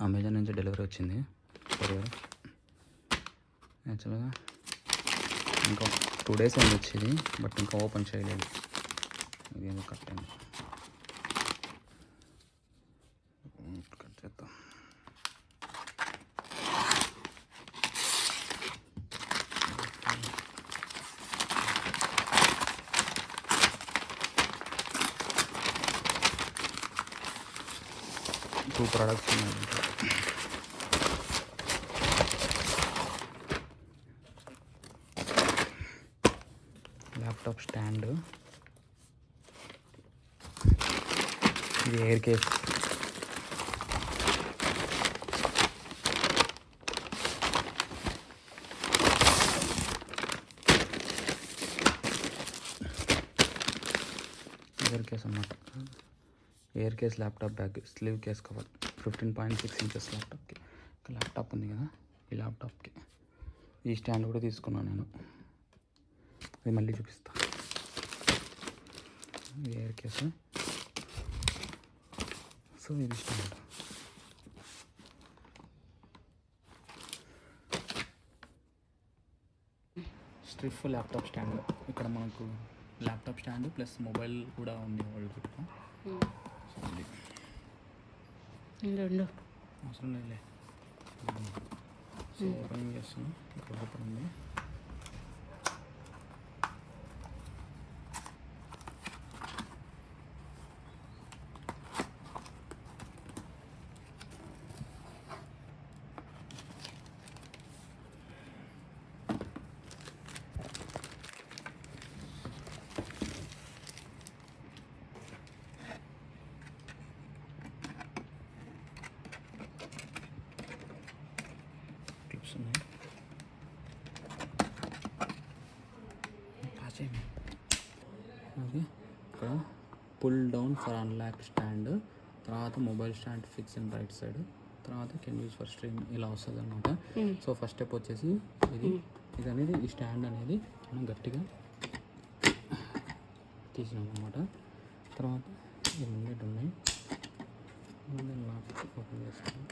Amazon నుంచి delivery వచ్చింది courier. యాక్చువల్గా ఇంకా 2 days అయింది వచ్చేది, బట్ ఇంకా ఓపెన్ చేయలేదు. ఇది ఏదో కట్ అయింది, కట్ చేద్దాం. టూ ప్రోడక్ట్స్ ఉన్నాయి. ల్యాప్టాప్ స్టాండ్, ఇది ఎయిర్ కేస్. ఎయిర్ కేస్ అన్నమాట. Air case laptop bag, sleeve case cover, 15.6 inches ల్యాప్టాప్కి. ల్యాప్టాప్ ఉంది కదా, ఈ ల్యాప్టాప్కి ఈ స్టాండ్ కూడా తీసుకున్నాను నేను. అది మళ్ళీ చూపిస్తా. ఇది ఎయిర్ కేసు, సో ఇది స్టాండ్. స్ట్రిఫ్ ల్యాప్టాప్ స్టాండ్. ఇక్కడ మనకు ల్యాప్టాప్ స్టాండ్ ప్లస్ మొబైల్ కూడా ఉంది వాళ్ళు పెట్టుకో. రెండు అవసరం లేదులే. సో ఓపెన్ చేస్తున్నాం. ఇక్కడ ఓపెన్ ఉంది. క్లిప్స్ ఉన్నాయి. ఓకే, ఇక్కడ pull down for unlock stand, తర్వాత mobile stand fix in right side, తర్వాత కెన్ యూజ్ ఫర్ స్ట్రీమ్, ఇలా వస్తుంది అనమాట. సో ఫస్ట్ స్టెప్ వచ్చేసి ఇది అనేది, ఈ స్టాండ్ అనేది మనం గట్టిగా తీసినాం అనమాట. తర్వాత ఈ ముంగేట్ ఉన్నాయి, ఓపెన్ చేస్తాం.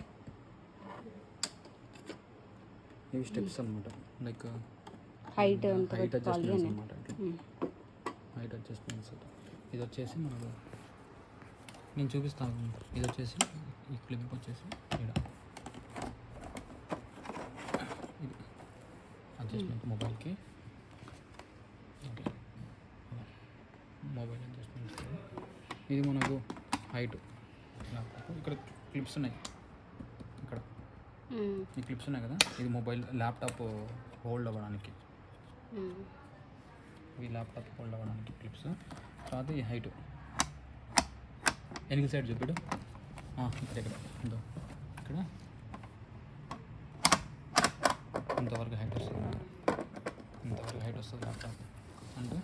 ఇవి స్టెప్స్ అనమాట, లైక్ హైట్ అడ్జస్ట్మెంట్స్ అనమాట. Height adjustments. ఇది వచ్చేసి మనకు నేను చూపిస్తాను. ఇది వచ్చేసి ఈ క్లిప్ వచ్చేసి ఇక్కడ ఇది అడ్జస్ట్మెంట్ మొబైల్కి. Okay, mobile adjustments. ఇది మనకు హైట్. ఇక్కడ క్లిప్స్ ఉన్నాయి, ఇక్కడ ఈ క్లిప్స్ ఉన్నాయి కదా, ఇది మొబైల్ ల్యాప్టాప్ హోల్డ్ అవ్వడానికి, ఈ ల్యాప్టాప్ హోల్డ్ అవ్వడానికి క్లిప్స్. తర్వాత ఈ హైట్ ఎనికి సైడ్ చూపిడు, ఇక్కడ ఉందో, ఇక్కడ ఇంతవరకు హైట్ వస్తుంది, ఇంతవరకు హైట్ వస్తుంది ల్యాప్టాప్. అంటే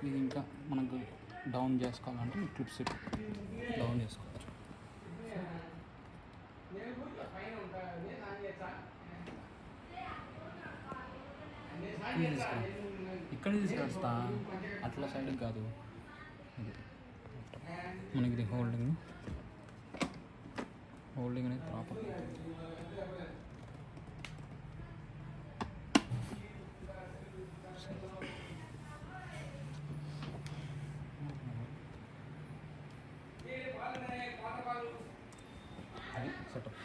ఇది ఇంకా మనకు డౌన్ చేసుకోవాలంటే క్లిప్స్ డౌన్ చేసుకోవచ్చు. ఇక్కడ తీసుకొస్తా, అట్లా సైడ్ కాదు. ఇది మనకి ఇది హోల్డింగ్ అనేది ప్రాపర్. సెటప్